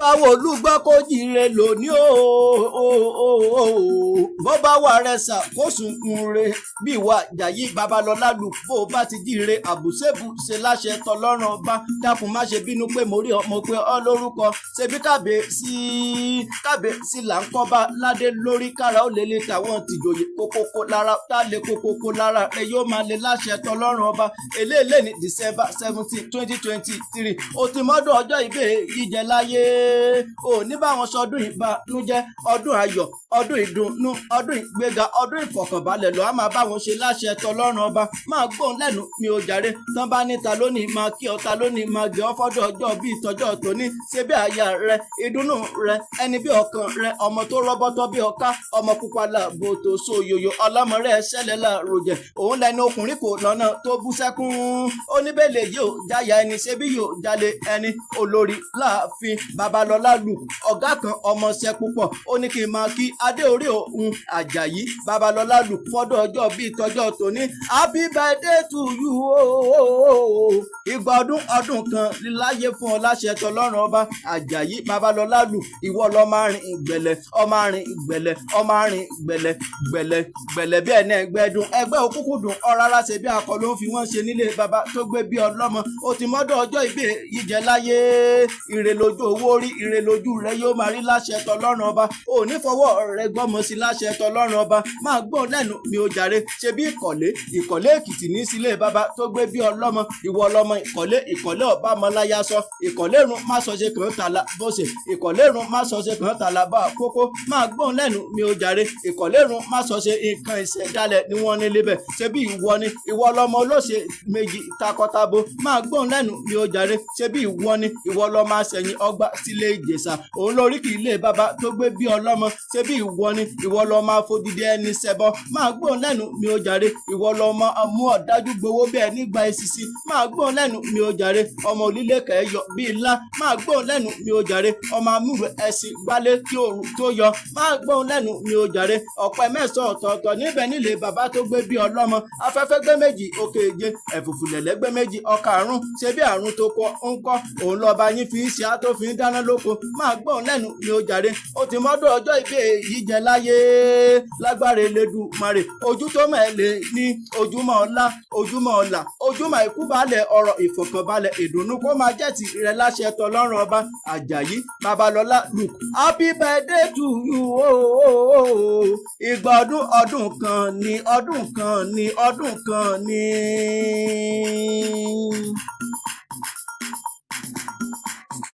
báwo olúgbọ́ kó jíire lónìí bó bá wà rẹsà kó sunkún re bí ìwà Jàyí Babalọ́lá lù bó bá ti jíire àbùsẹ́bù ṣe láṣẹ tọlọ́run ọba dákun má ṣe bínú pé mo rí ọmọ pé ọ lórúkọ ṣebí kábíyèsí là ń kọ́ bá ládé lórí kára ó lè lè tàwọn tìjòyè kókókó lára tá lè kókókó lára rẹ yóò máa lè láṣẹ tọlọ́run ọba eléèlé ní December 17, 2023 ó ti mọ́dún ọjọ́ ìbí yíjẹ láyé ò ní báwọn sọdún ìbànújẹ́ ọdún ayọ̀ ọdún ìdùnnú ọdún ìgbéga ọdún ìfọ̀kànbalẹ̀ lọ á máa báwọn ṣe láṣẹ tọlọ́run ọba máa gbóhùn lẹ́nu mi ò jàre tán bá níta lónìí máa kí ọta lónìí máa gé ọ fọ́dọ̀ ọjọ́ bíi ìtọ́jọ́ tòní ṣe bí àyà rẹ ìdùnnú rẹ ẹni bí ọkàn rẹ ọmọ tó rọ́bọ́tọ́ bí ọká ọmọ pupa làbò tó so yòyò ọlọ́mọ rẹ ṣẹlẹ̀ làròjẹ òun lẹni ọkùnrin kò lọ́nà tó bú sẹ́kún oníbẹ̀lẹ̀ yóò jáyà ẹni ṣe bí yóò jalè ẹni olórí láàfin Babalọ́lá lù ọ̀gá kan ọmọọṣẹ́ púpọ̀ ó ní kí n máa kí adé orí òun Àjàyí Babalọ́lá lù fọ́dọ̀ ọjọ́ bíi tọjọ́ tòní happy birthday to you ìgbà ọdún kan láyé fún ọ láṣẹ tọlọ́run ọba Àjàyí Babalọ́lá lù ìwọ lọ máa rìn ìgbẹ̀lẹ̀ ọmọ rìn ìgbẹ̀lẹ̀ ọmọ rìn ìgbẹ̀lẹ̀ gbẹ̀lẹ̀ bí ẹ̀nà ẹgbẹ́dùn ẹgbẹ́ òkúkú dùn ọ̀rárá ṣe bí akọ ló ń fi wọ́n ṣe nílé baba tó gbé bí ọlọ́mọ ó ti mọ́dọ̀ ọjọ́ ìbí yíjẹ láyé ire lójú owó rí ire lójú rẹ yóò máa rí láṣẹ tọlọ́run ọba ò ní fọwọ́ rẹ gbọ́mọ sí láṣẹ tọlọ́run ọba máa gbọ́n lẹ́nu mi ò jàre ṣe bí ìkọ̀lé èkìtì ní sílé baba tó gbé bí ọlọ́mọ ìwọ ọlọ́mọ ìkọ̀lé ọba mọ́láyà sọ ìkọ̀lé run má sọ ṣe kàn tàlà bọ́sẹ̀ ìkọ̀lé run má sọ ṣe kàn tàlà bá kókó máa gbọ́n lẹ́nu mi ò jàre ìkọ̀lé run má sọ ṣe nǹkan ìṣẹ̀dálẹ̀ ni wọ́n ní lébẹ̀ ṣe bí ìwọ ọlọ́mọ olóṣè méjì takọtabo máa gbọ́n lẹ́nu mi ò jàre ṣe bí ìwọ ọlọ́mọ àṣẹyìn ọgbà sílé Ìjẹ̀ṣà òun lórí kì í lé baba tó gbé bí ọlọ́mọ ṣe bí ìwọ lọ máa fodidi ẹni ṣẹbọ máa gbọ́n lẹ́nu mi ò jàre ìwọ lọ máa mú ọ̀dájú gbowó bẹ́ẹ̀ nígbà ìsìsì máa gbọ́n lẹ́nu mi ò jàre ọmọ onílé kẹ́yọ bí ńlá máa gbọ́n lẹ́nu mi ò jàre ọmọ amúrò ẹ̀sìn gbálé kí oòrùn tó yọ máa gbọ́n lẹ́nu mi ò jàre ọ̀pẹ mẹ́sàn-án ọ̀tọ̀ọ̀tọ̀ níbẹ̀ nílé baba tó gbé bí ọlọ́mọ afẹ́fẹ́ gbé méjì òkè èje ẹ̀fùfù lẹ̀lẹ́ gbé méjì ọkà àrùn ṣe bí àrùn tó kọ ń kọ́ òun lọ́ba yín fi ṣe á tó fi ń dáná lóko máa gbọ́n lẹ́nu mi ò jàre ó ti mọ́dọ̀ ọjọ́ ìbí yìí jẹ láyé lágbára Elédùmarè ojú tó mẹ́lẹ̀ ní ojúmọ́ ọlá ojúmọ́ ìkúbalẹ̀ ọ̀rọ̀ ìfọ̀kànbalẹ̀ ìdùnnú kó máa jẹ́ ti rẹ láṣẹ tọlọ́run ọba Àjàyí Babalọ́lá lù happy birthday to you ìgbà ọdún kan ni.